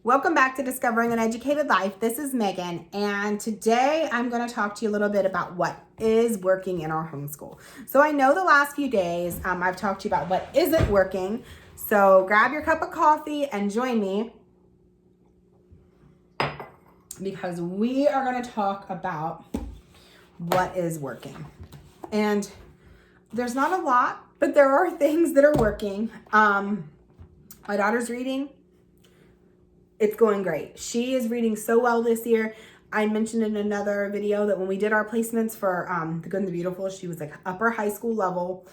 Welcome back to Discovering an Educated Life. This is Megan, and today I'm going to talk to you a little bit about what is working in our homeschool. So I know the last few days I've talked to you about what isn't working. So grab your cup of coffee and join me because we are going to talk about what is working. And there's not a lot, but there are things that are working. My daughter's reading. It's going great. She is reading so well this year. I mentioned in another video that when we did our placements for The Good and the Beautiful, she was like upper high school level,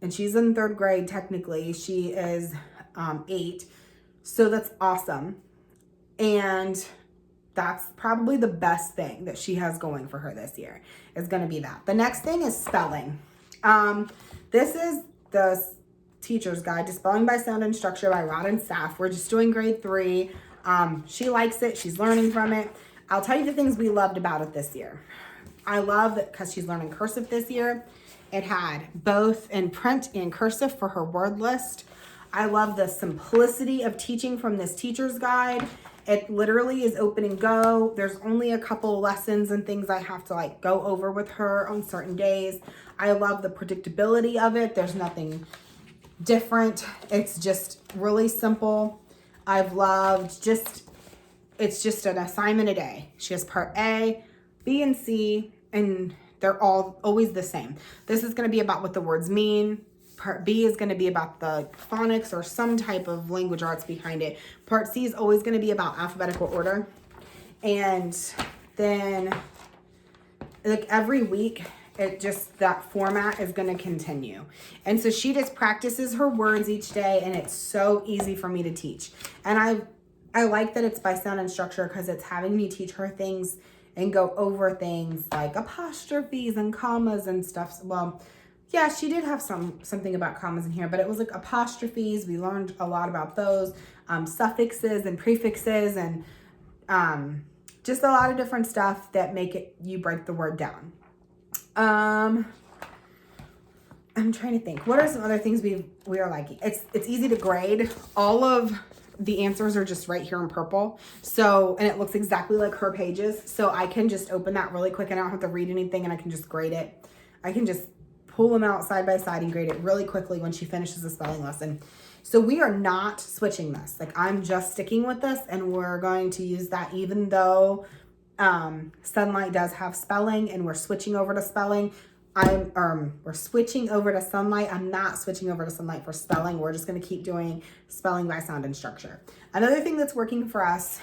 and she's in third grade technically. She is 8, so that's awesome. And that's probably the best thing that she has going for her this year is going to be that. The next thing is spelling. This is the Teacher's Guide to Spelling by Sound and Structure by Rod and Staff. We're just doing grade 3. She likes it. She's learning from it. I'll tell you the things we loved about it this year. I love that because she's learning cursive this year. It had both in print and cursive for her word list. I love the simplicity of teaching from this teacher's guide. It literally is open and go. There's only a couple lessons and things I have to like go over with her on certain days. I love the predictability of it. There's nothing different. It's just really simple. I've loved it's just an assignment a day. She has part A, B, and C, and they're all always the same. This is going to be about what the words mean. Part B is going to be about the phonics or some type of language arts behind it. Part C is always going to be about alphabetical order. And then like every week, that format is going to continue. And so she just practices her words each day, and it's so easy for me to teach. And I like that it's by sound and structure because it's having me teach her things and go over things like apostrophes and commas and stuff. Well, yeah, she did have something about commas in here, but it was like apostrophes. We learned a lot about those, suffixes and prefixes, and just a lot of different stuff that make you break the word down. I'm trying to think. What are some other things we are liking? It's easy to grade. All of the answers are just right here in purple. So, and it looks exactly like her pages. So I can just open that really quick and I don't have to read anything, and I can just grade it. I can just pull them out side by side and grade it really quickly when she finishes the spelling lesson. So we are not switching this. Like, I'm just sticking with this, and we're going to use that even though Sunlight does have spelling, and we're switching over to spelling. We're switching over to Sunlight. I'm not switching over to Sunlight for spelling. We're just going to keep doing spelling by sound and structure. Another thing that's working for us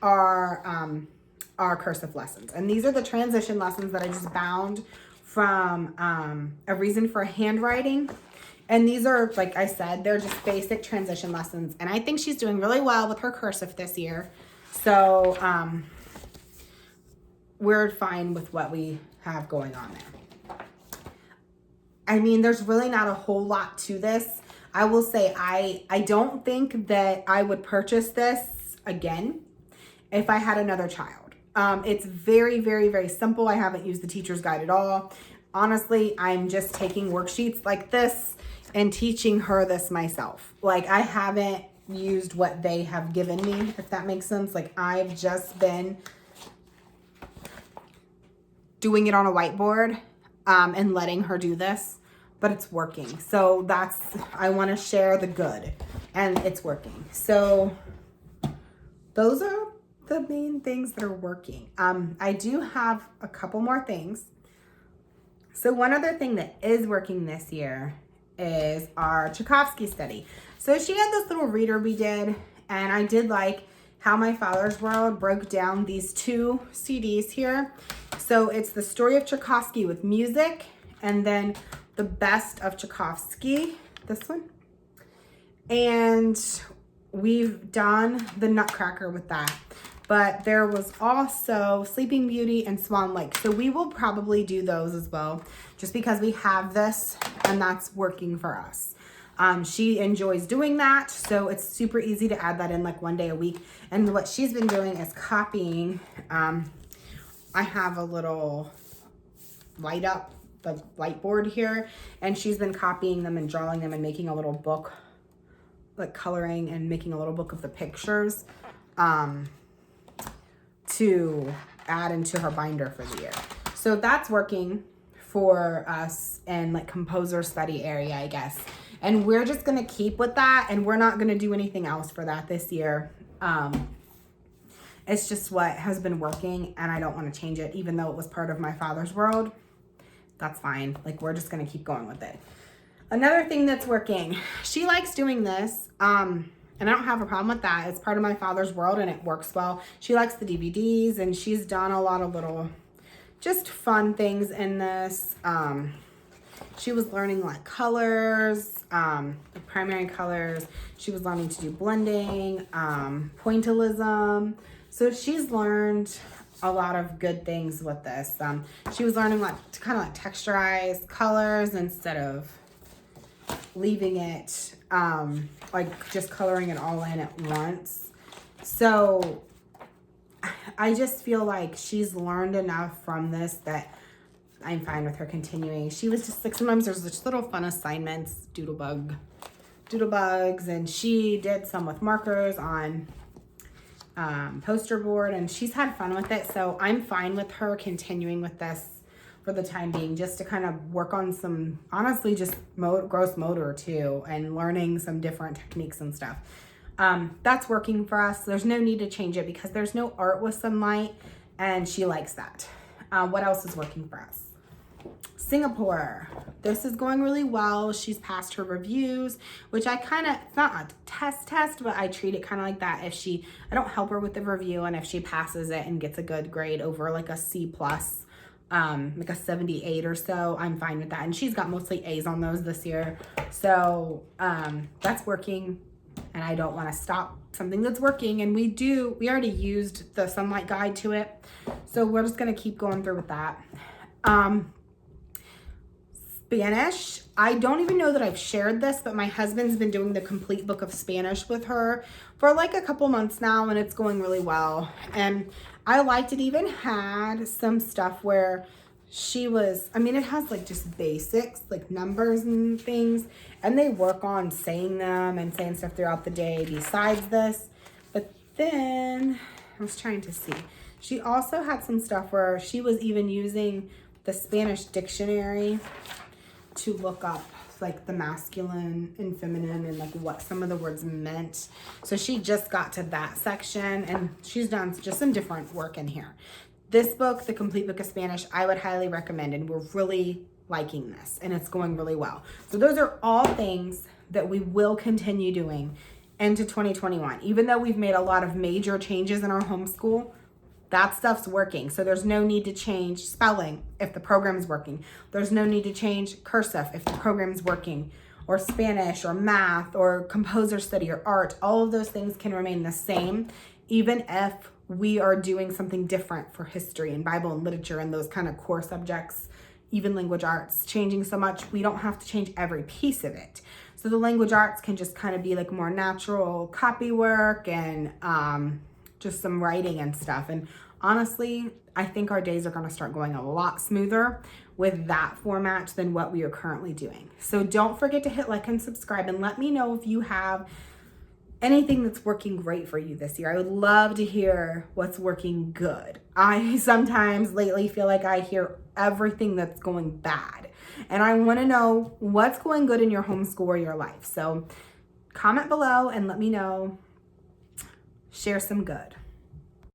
are our cursive lessons. And these are the transition lessons that I just bound from A Reason for Handwriting. And these are, like I said, they're just basic transition lessons. And I think she's doing really well with her cursive this year. So we're fine with what we have going on there. I mean, there's really not a whole lot to this. I will say I don't think that I would purchase this again if I had another child. It's very, very, very simple. I haven't used the teacher's guide at all. Honestly, I'm just taking worksheets like this and teaching her this myself. Like, I haven't used what they have given me, if that makes sense. Like, I've just been doing it on a whiteboard and letting her do this, but it's working. So I want to share the good, and it's working. So those are the main things that are working. I do have a couple more things. So one other thing that is working this year is our Tchaikovsky study. So she had this little reader we did, and I did like how My Father's World broke down these 2 CDs here. So it's the story of Tchaikovsky with music, and then the best of Tchaikovsky, this one. And we've done the Nutcracker with that. But there was also Sleeping Beauty and Swan Lake. So we will probably do those as well, just because we have this and that's working for us. She enjoys doing that, so it's super easy to add that in like one day a week. And what she's been doing is copying. I have a little light up, the whiteboard here, and she's been copying them and drawing them and making a little book like coloring and making a little book of the pictures to add into her binder for the year. So that's working for us in like composer study area, I guess. And we're just going to keep with that, and we're not going to do anything else for that this year. It's just what has been working, and I don't want to change it, even though it was part of my father's world. That's fine. Like, we're just going to keep going with it. Another thing that's working, she likes doing this, and I don't have a problem with that. It's part of my father's world, and it works well. She likes the DVDs, and she's done a lot of little just fun things in this. She was learning like colors, the primary colors. She was learning to do blending, pointillism. So she's learned a lot of good things with this. She was learning like to kind of like texturize colors instead of leaving it like just coloring it all in at once. So I just feel like she's learned enough from this that I'm fine with her continuing. She was just like, sometimes there's just little fun assignments, doodlebugs, and she did some with markers on poster board, and she's had fun with it. So I'm fine with her continuing with this for the time being, just to kind of work on some, honestly, just gross motor too, and learning some different techniques and stuff. That's working for us. There's no need to change it because there's no art with sunlight, and she likes that. What else is working for us? Singapore. This is going really well. She's passed her reviews, which I kind of, it's not a test, but I treat it kind of like that. I don't help her with the review, and if she passes it and gets a good grade over like a C+, like a 78 or so, I'm fine with that. And she's got mostly A's on those this year. So that's working, and I don't want to stop something that's working. And we already used the sunlight guide to it. So we're just going to keep going through with that. Spanish. I don't even know that I've shared this, but my husband's been doing the complete book of Spanish with her for like a couple months now, and it's going really well. And I liked it. Even had some stuff where she was, I mean, it has like just basics, like numbers and things, and they work on saying them and saying stuff throughout the day besides this. But then I was trying to see. She also had some stuff where she was even using the Spanish dictionary to look up like the masculine and feminine and like what some of the words meant. So she just got to that section, and she's done just some different work in here. This book, The Complete Book of Spanish, I would highly recommend, and we're really liking this, and it's going really well. So those are all things that we will continue doing into 2021. Even though we've made a lot of major changes in our homeschool, that stuff's working. So there's no need to change spelling if the program's working. There's no need to change cursive if the program's working, or Spanish or math or composer study or art. All of those things can remain the same, even if we are doing something different for history and Bible and literature and those kind of core subjects, even language arts changing so much. We don't have to change every piece of it. So the language arts can just kind of be like more natural copy work and just some writing and stuff. And honestly, I think our days are going to start going a lot smoother with that format than what we are currently doing. So don't forget to hit like and subscribe, and let me know if you have anything that's working great for you this year. I would love to hear what's working good. I sometimes lately feel like I hear everything that's going bad, and I want to know what's going good in your homeschool or your life. So comment below and let me know. Share some good.